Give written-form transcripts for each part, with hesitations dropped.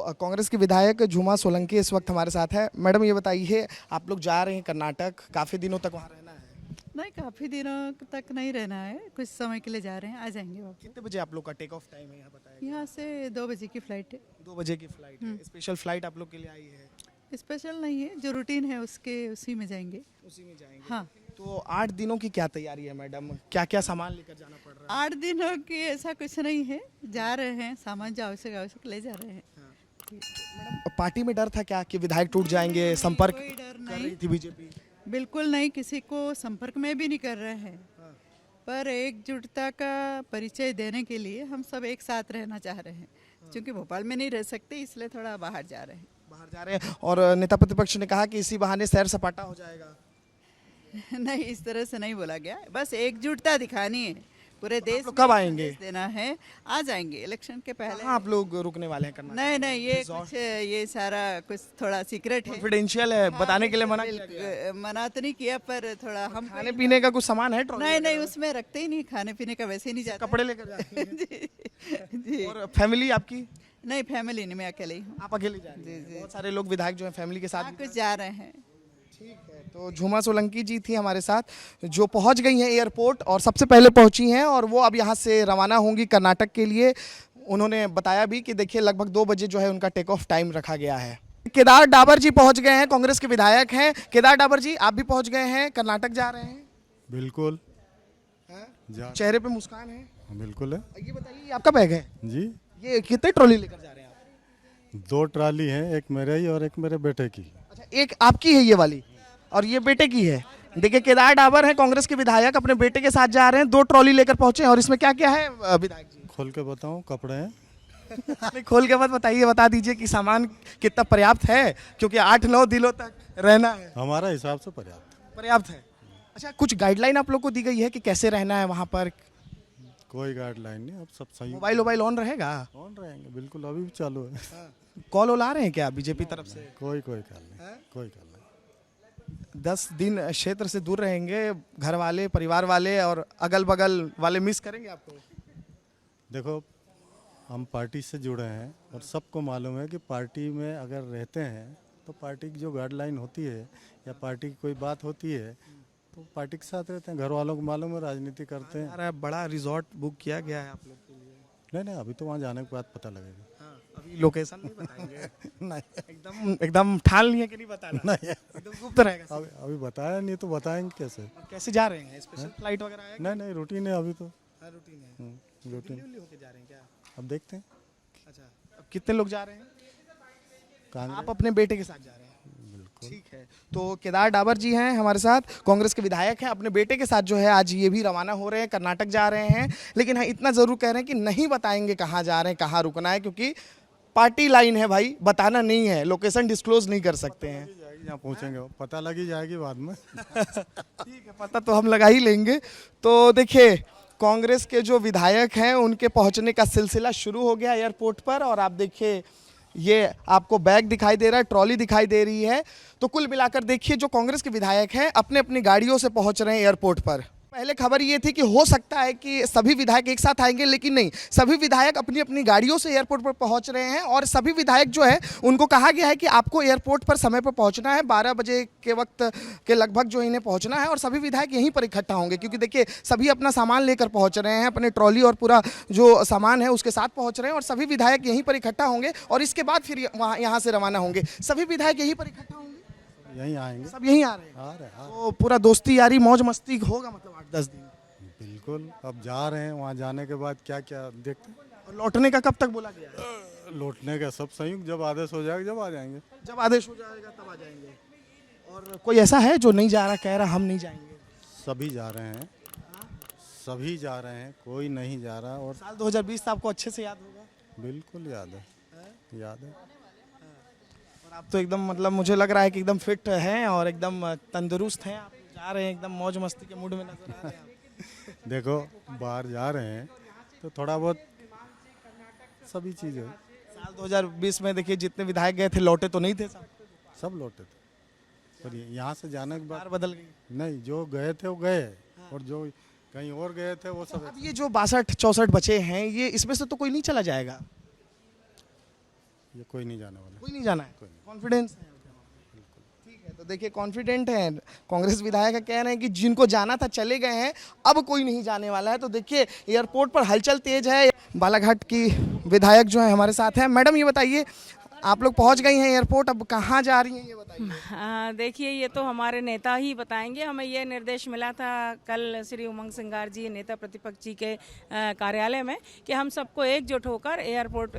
कांग्रेस के विधायक झूमा सोलंकी इस वक्त हमारे साथ है। मैडम ये बताइए, आप लोग जा रहे हैं कर्नाटक, काफ़ी दिनों तक वहाँ रहना है? नहीं, काफ़ी दिनों तक नहीं रहना है, कुछ समय के लिए जा रहे हैं, आ जाएंगे वापस। कितने बजे आप लोग का टेक ऑफ टाइम है यहाँ बताया? यहाँ से 2 बजे की फ़्लाइट है। 2 बजे की फ्लाइट है। स्पेशल फ्लाइट आप लोग के लिए आई है? स्पेशल नहीं है, जो रूटीन है उसी में जाएंगे। उसी में जाएंगे? हाँ। तो 8 दिनों की क्या तैयारी है मैडम? क्या क्या सामान लेकर जाना पड़ रहा है? 8 दिनों की ऐसा कुछ नहीं है, जा रहे हैं, सामान जो आवश्यक आवश्यक ले जा रहे हैं। मैडम पार्टी में डर था क्या कि विधायक टूट जाएंगे? संपर्क कोई डर कर नहीं। रही थी बीजेपी? बिल्कुल नहीं, किसी को संपर्क में भी नहीं कर रहे हैं, पर एकजुटता का परिचय देने के लिए हम सब एक साथ रहना चाह रहे हैं। क्योंकि भोपाल में नहीं रह सकते, इसलिए थोड़ा बाहर जा रहे हैं। बाहर जा रहे हैं और नेता प्रतिपक्ष ने कहा कि इसी बहाने सैर सपाटा हो जाएगा। नहीं, इस तरह से नहीं बोला गया, बस एकजुटता दिखानी है, पूरे देश लोग में कब आएंगे? संदेश देना है। आ जाएंगे इलेक्शन के पहले। कहाँ आप लोग रुकने वाले हैं कर्नाटक? नहीं नहीं, ये सारा कुछ थोड़ा सीक्रेट है। कॉन्फिडेंशियल है, बताने के लिए मना किया गया है। मना तो नहीं किया, पर थोड़ा हम खाने पीने का कुछ सामान है ट्रॉली नहीं में? नहीं, उसमें रखते ही नहीं, खाने पीने का वैसे ही नहीं जाता। कपड़े लेकर जाते हैं? जी जी। और फैमिली आपकी? नहीं, फैमिली नहीं, मैं अकेले ही हूँ। आप अकेले जा रही हैं? बहुत सारे लोग विधायक जो हैं फैमिली के साथ हाँ, भी कुछ जा रहे हैं। ठीक है। तो झूमा सोलंकी जी थी हमारे साथ, जो पहुंच गई हैं एयरपोर्ट और सबसे पहले पहुंची हैं, और वो अब यहाँ से रवाना होंगी कर्नाटक के लिए। उन्होंने बताया भी कि देखिए लगभग 2 बजे जो है उनका टेक ऑफ टाइम रखा गया है। केदार डाबर जी पहुंच गए हैं, कांग्रेस के विधायक हैं। केदार डाबर जी, आप भी पहुंच गए हैं, कर्नाटक जा रहे हैं? बिल्कुल हैं? चेहरे पे मुस्कान है। बिल्कुल है ये बताइए, ये आपका बैग है? जी। ये कितने ट्रॉली लेकर जा रहे हैं आप? 2 ट्राली हैं, एक मेरे ही और एक मेरे बेटे की। अच्छा, एक आपकी है ये वाली और ये बेटे की है। देखिए केदार डाबर है कांग्रेस के विधायक, अपने बेटे के साथ जा रहे हैं, 2 ट्रॉली लेकर पहुंचे हैं। और इसमें क्या क्या है विधायक जी? खोल के बताऊं, कपड़े हैं। नहीं, खोल के मत बताइए, बता दीजिए कि सामान कितना पर्याप्त है, क्योंकि 8-9 दिनों तक रहना है। हमारा हिसाब से पर्याप्त है। अच्छा, कुछ गाइडलाइन आप लोग को दी गई है कि कैसे रहना है वहाँ पर? कोई गाइडलाइन नहीं, अब सब सही मोबाइल ऑन रहेगा? ऑन रहेंगे, बिल्कुल अभी भी चालू है। कॉल आ रहे हैं क्या बीजेपी तरफ से? कोई कॉल नहीं, कोई कॉल नहीं। 10 दिन क्षेत्र से दूर रहेंगे, घर वाले, परिवार वाले और अगल बगल वाले मिस करेंगे आपको? देखो, हम पार्टी से जुड़े हैं और सबको मालूम है कि पार्टी में अगर रहते हैं तो पार्टी की जो गाइडलाइन होती है या पार्टी की कोई बात होती है तो पार्टी के साथ रहते हैं। घर वालों को मालूम है, राजनीति करते हैं। अरे बड़ा रिजॉर्ट बुक किया गया है आप लोग के लिए? नहीं, अभी तो वहाँ जाने के बाद पता लगेगा। अभी लोकेशन नहीं बताएंगे? नहीं, एकदम ठान लिए कि नहीं बताना? नहीं, एकदम गुप्त रहेगा। अभी बताया नहीं तो बताएंगे कैसे? अब कैसे जा रहे हैं? स्पेशल फ्लाइट वगैरह है? नहीं, रूटीन है अभी तो। रूटीन है। रूटीन। दिल्ली होके जा रहे हैं क्या? अब देखते हैं। अच्छा, अब कितने लोग जा रहे हैं? कांग्रेस। आप अपने बेटे के साथ जा रहे हैं? ठीक है। तो केदार डाबर जी हैं हमारे साथ, कांग्रेस के विधायक हैं, अपने बेटे के साथ जो है आज ये भी रवाना हो रहे हैं, कर्नाटक जा रहे हैं। लेकिन हाँ, इतना जरूर कह रहे हैं कि नहीं बताएंगे कहाँ जा रहे हैं, कहाँ रुकना है, क्योंकि पार्टी लाइन है भाई, बताना नहीं है, लोकेशन डिस्क्लोज नहीं कर सकते हैं। जहाँ पहुँचेंगे पता लगी जाएगी बाद में। ठीक है, पता तो हम लगा ही लेंगे। तो देखिए कांग्रेस के जो विधायक हैं उनके पहुंचने का सिलसिला शुरू हो गया एयरपोर्ट पर, और आप देखिए ये आपको बैग दिखाई दे रहा है, ट्रॉली दिखाई दे रही है। तो कुल मिलाकर देखिए जो कांग्रेस के विधायक हैं अपने अपनी गाड़ियों से पहुंच रहे हैं एयरपोर्ट पर। पहले खबर ये थी कि हो सकता है कि सभी विधायक एक साथ आएंगे, लेकिन नहीं, सभी विधायक अपनी अपनी गाड़ियों से एयरपोर्ट पर पहुंच रहे हैं। और सभी विधायक जो है उनको कहा गया है कि आपको एयरपोर्ट पर समय पर पहुंचना है, 12 बजे के वक्त के लगभग जो इन्हें पहुंचना है। और सभी विधायक यहीं पर इकट्ठा होंगे, क्योंकि देखिए सभी अपना सामान लेकर पहुंच रहे हैं, अपने ट्रॉली और पूरा जो सामान है उसके साथ पहुंच रहे हैं, और सभी विधायक यहीं पर इकट्ठा होंगे और इसके बाद फिर वहाँ यहाँ से रवाना होंगे। सभी विधायक यहीं पर इकट्ठा होंगे, यहीं आएंगे, सब यहीं आ रहे हैं। आ रहे हैं। तो पूरा दोस्ती यारी मौज मस्ती होगा मतलब 8-10 दिन? बिल्कुल, अब जा रहे हैं, वहाँ जाने के बाद क्या क्या देखते हैं। और लौटने का कब तक बोला गया है? लौटने का सब संयुक्त, जब आदेश हो जाएगा जब आ जाएंगे। जब आदेश हो जाएगा तब आ जाएंगे। और कोई ऐसा है जो नहीं जा रहा, कह रहा हम नहीं जाएंगे? सभी जा रहे हैं, सभी जा रहे हैं, कोई नहीं जा रहा। और साल 2020 आपको अच्छे से याद होगा? बिल्कुल याद है, याद है। और आप तो एकदम मतलब मुझे लग रहा है कि एकदम फिट हैं और एकदम तंदुरुस्त हैं, आप जा रहे हैं एकदम मौज मस्ती के मूड में नजर आ रहे हैं आप। देखो, बाहर जा रहे हैं तो थोड़ा बहुत सभी चीज़ें। साल 2020 में देखिए जितने विधायक गए थे लौटे तो नहीं थे, सब लौटे थे, पर यहाँ से जाने के बाद बदल गई। नहीं, जो गए थे वो गए, और जो कहीं और गए थे वो सब। अब ये जो 62-64 बचे हैं, ये इसमें से तो कोई नहीं चला जाएगा? ये कोई नहीं जाने वाला। कोई नहीं जाना है, कॉन्फिडेंस है। ठीक है, तो देखिए कॉन्फिडेंट है। कांग्रेस विधायक कह रहे हैं कि जिनको जाना था चले गए हैं, अब कोई नहीं जाने वाला है। तो देखिए एयरपोर्ट पर हलचल तेज है। बालाघाट की विधायक जो है हमारे साथ हैं। मैडम ये बताइए, आप लोग पहुंच गई हैं एयरपोर्ट, अब कहाँ जा रही हैं ये बताइए। देखिए, ये तो हमारे नेता ही बताएंगे। हमें ये निर्देश मिला था कल श्री उमंग सिंगार जी, नेता प्रतिपक्ष जी के कार्यालय में, कि हम सबको एकजुट होकर एयरपोर्ट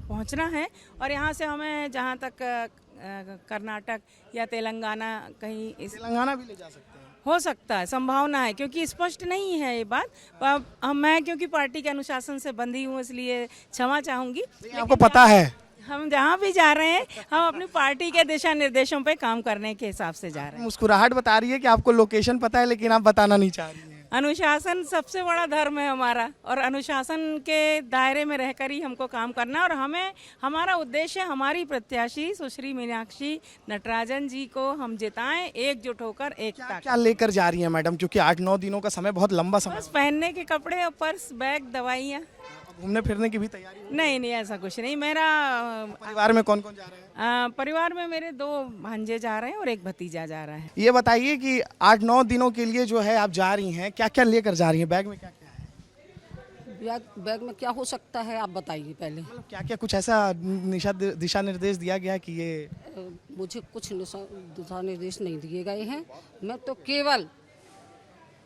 पहुंचना है। और यहाँ से हमें जहाँ तक कर्नाटक या तेलंगाना, कहीं इस तेलंगाना भी ले जा सकते हैं। हो सकता है, संभावना है, क्योंकि स्पष्ट नहीं है ये बात। मैं क्योंकि पार्टी के अनुशासन से बंधी हूँ, इसलिए क्षमा चाहूँगी। आपको पता है हम जहाँ भी जा रहे हैं, हम अपनी पार्टी के दिशा निर्देशों पे काम करने के हिसाब से जा रहे हैं। मुस्कुराहट बता रही है कि आपको लोकेशन पता है, लेकिन आप बताना नहीं चाह रही हैं। अनुशासन सबसे बड़ा धर्म है हमारा, और अनुशासन के दायरे में रहकर ही हमको काम करना। और हमें, हमारा उद्देश्य, हमारी प्रत्याशी सुश्री मीनाक्षी नटराजन जी को हम जिताएं, एकजुट होकर एकता। क्या लेकर जा रही हैं मैडम, क्योंकि 8-9 दिनों का समय बहुत लंबा समय बस पहनने के कपड़े और पर्स, बैग, दवाइयाँ। है। घूमने फिरने की भी तैयारी है? नहीं, ऐसा कुछ नहीं। मेरा परिवार में कौन कौन जा रहे हैं? परिवार में मेरे 2 भांजे जा रहे हैं और एक भतीजा जा रहा है। ये बताइए कि 8-9 दिनों के लिए जो है आप जा रही हैं, क्या क्या लेकर जा रही हैं? बैग में क्या क्या है? बैग में क्या हो सकता है, आप बताइए पहले। मतलब क्या क्या कुछ ऐसा दिशा निर्देश दिया गया कि ये मुझे कुछ दिशा निर्देश नहीं दिए गए हैं। मैं तो केवल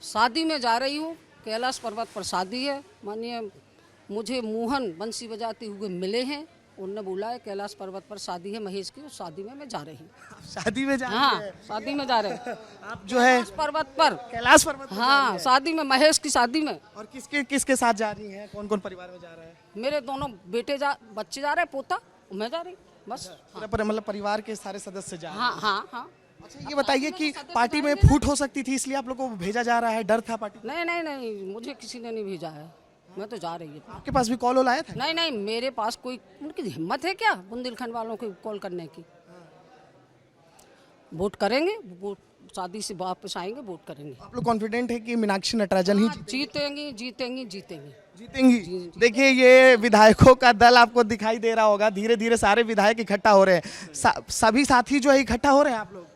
शादी में जा रही हूँ। कैलाश पर्वत पर शादी है। मानिए, मुझे मोहन बंसी बजाते हुए मिले हैं। उन्होंने बोला है कैलाश पर्वत पर शादी है महेश की, उस शादी में मैं जा रही हूँ। आप शादी में जा रही हाँ, हैं? शादी में जा रहे हैं। आप जो है कैलाश पर्वत पर। कैलाश पर्वत पर जा रही हाँ, हैं। शादी में, महेश की शादी में। और किसके किसके साथ जा रही हैं? कौन कौन परिवार में जा रहा है? मेरे दोनों बच्चे जा रहे हैं, पोता, मैं जा रही हूँ बस। मतलब परिवार के सारे सदस्य जा रहे हैं। हाँ हाँ हाँ। अच्छा ये बताइए कि पार्टी में फूट हो सकती थी, इसलिए आप लोग को भेजा जा रहा है, डर था पार्टी? नहीं नहीं नहीं, मुझे किसी ने नहीं भेजा है। मैं तो जा रही हूँ। आपके पास भी कॉल आया था? नहीं नहीं, मेरे पास कोई, उनकी हिम्मत है क्या बुंदेलखंड वालों को कॉल करने की? वोट करेंगे, वोट शादी से वापस आएंगे, वोट करेंगे। आप लोग कॉन्फिडेंट है कि मीनाक्षी नटराजन ही जीतेंगी जीतेंगी जीतेंगी। जीतेंगी? देखिए ये विधायकों का दल आपको दिखाई दे रहा होगा, धीरे धीरे सारे विधायक इकट्ठा हो रहे हैं। सभी साथी जो है इकट्ठा हो रहे हैं आप लोग?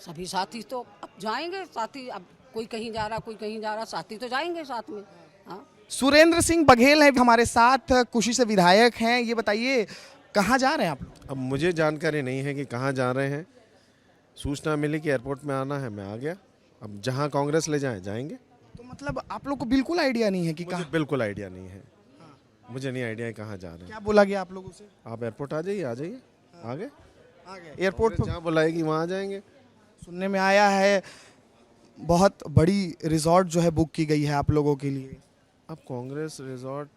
सभी साथी तो अब जाएंगे, साथी अब कोई कहीं जा रहा, कोई कहीं जा रहा, साथी तो जाएंगे साथ में। हाँ, सुरेंद्र सिंह बघेल हैं हमारे साथ, कुशी से विधायक हैं। ये बताइए कहाँ जा रहे हैं आप लोग? अब मुझे जानकारी नहीं है कि कहाँ जा रहे हैं। सूचना मिली कि एयरपोर्ट में आना है, मैं आ गया। अब जहाँ कांग्रेस ले जाए जाएंगे। तो मतलब आप लोग को बिल्कुल आइडिया नहीं है कि मुझे कहाँ? बिल्कुल आइडिया नहीं है। मुझे नहीं आइडिया है कहाँ जा रहे हैं। क्या बोला गया आप लोगों से? आप एयरपोर्ट आ जाइए, आ जाइए, आगे एयरपोर्ट पर जहाँ बुलाएगी वहाँ आ जाएंगे। सुनने में आया है बहुत बड़ी रिजॉर्ट जो है बुक की गई है आप लोगों के लिए। अब कांग्रेस रिजॉर्ट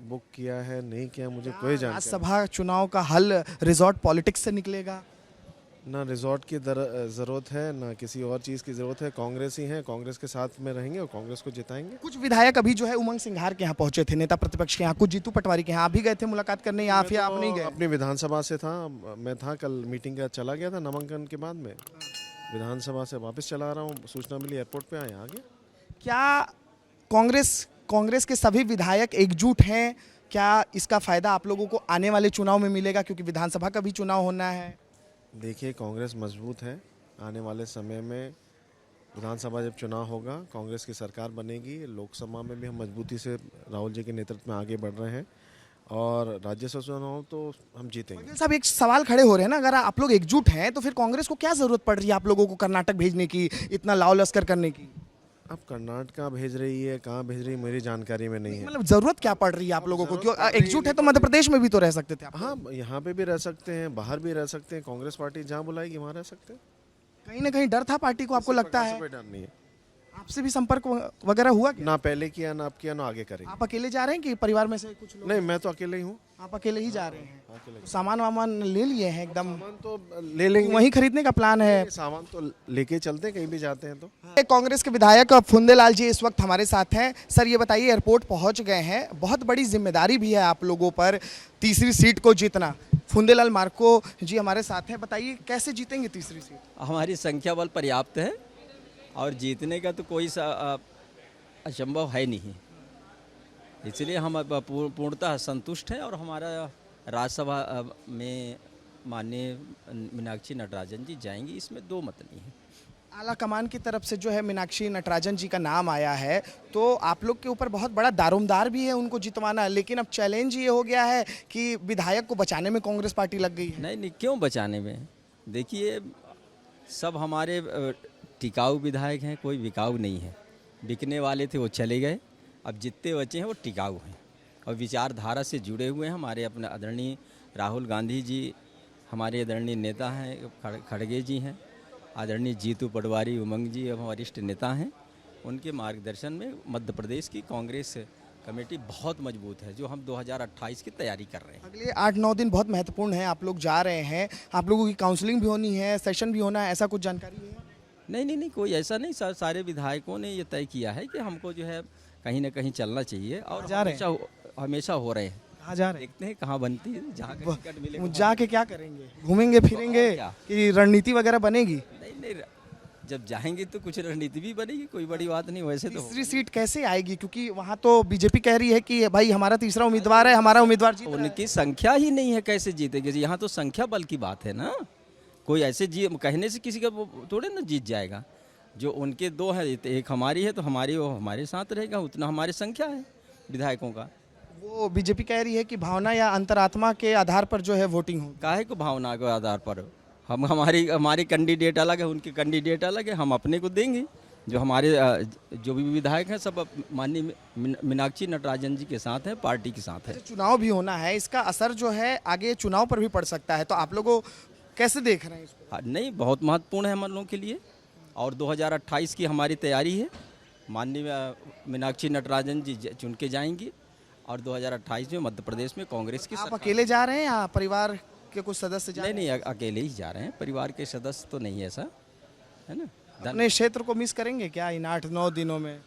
बुक किया है नहीं किया, मुझे कोई जानकारी राज्यसभा चुनाव का हल रिजॉर्ट पॉलिटिक्स से निकलेगा? ना रिजॉर्ट की ज़रूरत है, ना किसी और चीज़ की ज़रूरत है। कांग्रेस ही है, कांग्रेस के साथ में रहेंगे और कांग्रेस को जिताएंगे। कुछ विधायक अभी जो है उमंग सिंघार के यहाँ पहुंचे थे, नेता प्रतिपक्ष के यहाँ, कुछ जीतू पटवारी के यहाँ। आप भी गए थे मुलाकात करने या फिर आप नहीं गए? अपनी विधानसभा से था, मैं था कल मीटिंग का, चला गया था नामांकन के बाद में। विधानसभा से वापस चला रहा हूँ, सूचना मिली एयरपोर्ट पे आया, आ गया। क्या कांग्रेस के सभी विधायक एकजुट हैं? क्या इसका फायदा आप लोगों को आने वाले चुनाव में मिलेगा, क्योंकि विधानसभा का भी चुनाव होना है? देखिए कांग्रेस मजबूत है। आने वाले समय में विधानसभा जब चुनाव होगा, कांग्रेस की सरकार बनेगी। लोकसभा में भी हम मजबूती से राहुल जी के नेतृत्व में आगे बढ़ रहे हैं और राज्यसभा चुनाव तो हम जीतेंगे। पटेल साहब एक सवाल खड़े हो रहे हैं ना, अगर आप लोग एकजुट हैं तो फिर कांग्रेस को क्या जरूरत पड़ रही है आप लोगों को कर्नाटक भेजने की, इतना लाव लश्कर करने की? अब कर्नाटक भेज रही है, कहाँ भेज रही है मेरी जानकारी में नहीं है। मतलब जरूरत क्या पड़ रही है आप लोगों को? क्यों एकजुट है तो मध्य प्रदेश में भी तो रह सकते थे आप। हाँ, यहाँ पे भी रह सकते हैं, बाहर भी रह सकते हैं। कांग्रेस पार्टी जहाँ बुलाएगी वहाँ रह सकते हैं। कहीं ना कहीं डर था पार्टी को, आपको लगता है? कोई डर नहीं है। आपसे भी संपर्क वगैरह हुआ क्या? ना पहले किया, ना अब किया, ना आगे करेंगे। आप अकेले जा रहे हैं कि परिवार में से कुछ लोग? नहीं, मैं तो अकेले ही हूँ। आप अकेले ही जा रहे हैं? अकेले। तो सामान वामान ले लिए हैं एकदम? सामान तो ले लेंगे, वहीं खरीदने का प्लान है? सामान तो लेके चलते हैं, कहीं भी जाते हैं तो। कांग्रेस के विधायक फुंदेलाल जी इस वक्त हमारे साथ हैं। सर ये बताइए, एयरपोर्ट पहुंच गए हैं, बहुत बड़ी जिम्मेदारी भी है आप लोगों पर, तीसरी सीट को जीतना। फुंदेलाल मार्को जी हमारे साथ हैं, बताइए कैसे जीतेंगे तीसरी सीट? हमारी संख्या बल पर्याप्त है और जीतने का तो कोई असंभव है नहीं, इसलिए हम पूर्णतः संतुष्ट हैं और हमारा राज्यसभा में माननीय मीनाक्षी नटराजन जी जाएंगी, इसमें दो मत नहीं है। आला कमान की तरफ से जो है मीनाक्षी नटराजन जी का नाम आया है, तो आप लोग के ऊपर बहुत बड़ा दारोमदार भी है उनको जितवाना, लेकिन अब चैलेंज ये हो गया है कि विधायक को बचाने में कांग्रेस पार्टी लग गई है। नहीं नहीं, क्यों बचाने में? देखिए, सब हमारे टिकाऊ विधायक हैं, कोई बिकाऊ नहीं है। बिकने वाले थे वो चले गए, अब जितने बचे हैं वो टिकाऊ हैं और विचारधारा से जुड़े हुए हैं। हमारे अपने आदरणीय राहुल गांधी जी हमारे आदरणीय नेता हैं, खड़गे जी हैं, आदरणीय जीतू पटवारी उमंग जी अब वरिष्ठ नेता हैं। उनके मार्गदर्शन में मध्य प्रदेश की कांग्रेस कमेटी बहुत मजबूत है, जो हम 2028 की तैयारी कर रहे हैं। अगले 8-9 दिन बहुत महत्वपूर्ण है, आप लोग जा रहे हैं, आप लोगों की काउंसलिंग भी होनी है, सेशन भी होना है, ऐसा कुछ जानकारी है? नहीं, कोई ऐसा नहीं। सारे विधायकों ने ये तय किया है कि हमको जो है कहीं ना कहीं चलना चाहिए और जा रहे हमेशा हो रहे हैं। कहाँ जा रहे हैं? देखते हैं कहाँ बनती है, जहाँ का टिकट मिलेगा। जाके क्या करेंगे? घूमेंगे फिरेंगे क्या? कि रणनीति वगैरह बनेगी? नहीं, जब जाएंगे तो कुछ रणनीति भी बनेगी, कोई बड़ी बात नहीं। वैसे तो तीसरी सीट कैसे आएगी, क्योंकि वहाँ तो बीजेपी कह रही है कि भाई हमारा तीसरा उम्मीदवार है, हमारा उम्मीदवार जीत रहा है। उनकी संख्या ही नहीं है, कैसे जीतेंगे? यहाँ तो संख्या बल की बात है ना। कोई ऐसे कहने से किसी का थोड़े ना जीत जाएगा। जो उनके दो है, एक हमारी है, तो हमारी वो हमारे साथ रहेगा, उतना हमारी संख्या है विधायकों का। वो बीजेपी कह रही है कि भावना या अंतरात्मा के आधार पर जो है वोटिंग हो। काहे को भावना के आधार पर? हमारी कैंडिडेट अलग है, उनके कैंडिडेट अलग है, हम अपने को देंगे। जो हमारे जो भी विधायक हैं सब माननीय मीनाक्षी नटराजन जी के साथ हैं, पार्टी के साथ है। चुनाव भी होना है, इसका असर जो है आगे चुनाव पर भी पड़ सकता है, तो आप लोगों कैसे देख रहे हैं इसको? नहीं, बहुत महत्वपूर्ण है हम लोगों के लिए और 2028 की हमारी तैयारी है। माननीय मीनाक्षी नटराजन जी चुन के जाएंगी और 2028 में मध्य प्रदेश में कांग्रेस की आप सरकार। अकेले जा रहे हैं या परिवार के कुछ सदस्य जा रहे हैं? नहीं, अकेले ही जा रहे हैं, परिवार के सदस्य तो नहीं, ऐसा है ना। अपने क्षेत्र को मिस करेंगे क्या इन 8-9 दिनों में?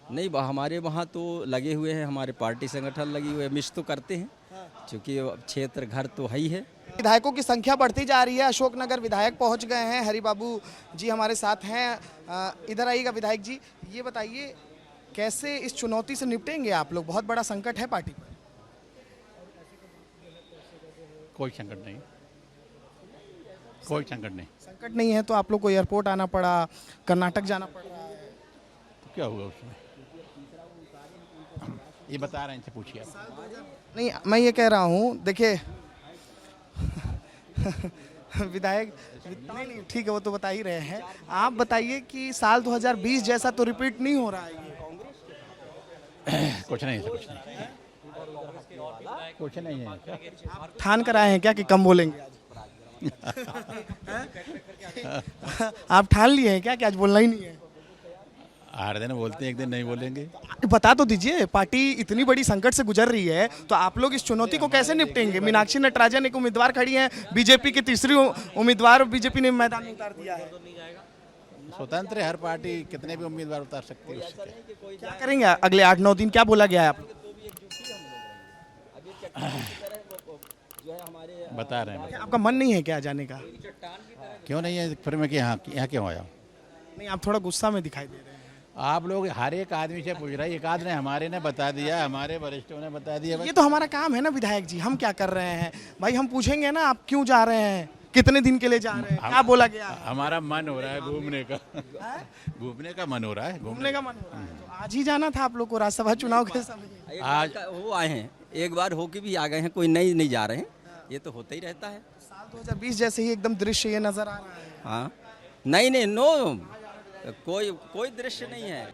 नहीं, हमारे वहाँ तो लगे हुए हैं, हमारे पार्टी संगठन लगे हुए हैं, मिस तो करते हैं, क्योंकि क्षेत्र घर तो है ही है। विधायकों की संख्या बढ़ती जा रही है, अशोकनगर विधायक पहुंच गए हैं, हरिबाबू जी हमारे साथ हैं। इधर आइएगा विधायक जी, ये बताइए कैसे इस चुनौती से निपटेंगे आप लोग? बहुत बड़ा संकट है पार्टी पर। कोई संकट नहीं, कोई संकट नहीं। संकट नहीं है तो आप लोग को एयरपोर्ट आना पड़ा, कर्नाटक जाना पड़ रहा है, तो क्या हुआ उसमें? ये बता रहे हैं, इनसे पूछिए आप। नहीं मैं ये कह रहा हूँ, देखिए विधायक नहीं ठीक है, वो तो बता ही रहे हैं। आप बताइए कि साल 2020 जैसा तो रिपीट नहीं हो रहा है ये? कुछ नहीं है, कुछ नहीं है। आप ठान कर आए हैं क्या कि कम बोलेंगे आज? आप ठान लिए हैं क्या कि आज बोलना ही नहीं है? हर दिन बोलते हैं, एक दिन नहीं बोलेंगे। बता तो दीजिए, पार्टी इतनी बड़ी संकट से गुजर रही है, तो आप लोग इस चुनौती को कैसे निपटेंगे? मीनाक्षी नटराजन एक उम्मीदवार खड़ी हैं, बीजेपी की तीसरी उम्मीदवार बीजेपी ने मैदान में उतार दिया है। स्वतंत्र है, हर पार्टी कितने भी उम्मीदवार उतार सकती है उससे। क्या करेंगे अगले 8-9 दिन? क्या बोला गया है आप लोग? बता रहे हैं। आपका मन नहीं है क्या जाने का? क्यों नहीं है? फिर मैं यहाँ क्यों आया? नहीं, आप थोड़ा गुस्सा में दिखाई दे रहे हैं। आप लोग हर एक आदमी से पूछ रहे हैं, एक आदमी हमारे ने बता दिया, हमारे वरिष्ठों ने बता दिया। ये तो हमारा काम है ना विधायक जी, हम क्या कर रहे हैं भाई? हम पूछेंगे ना आप क्यों जा रहे हैं, कितने दिन के लिए जा रहे हैं, क्या बोला गया है? हमारा मन हो रहा है घूमने का। घूमने का मन हो रहा है, घूमने का मन हो रहा है, तो आज ही जाना था आप लोग को राज्यसभा चुनाव के समय। आज वो आए हैं, एक बार होके भी आ गए हैं, कोई नहीं जा रहे हैं, ये तो होता ही रहता है। साल 2020 जैसे ही एकदम दृश्य ये नजर आ रहा है। हाँ, नहीं, नो, कोई दृश्य नहीं है।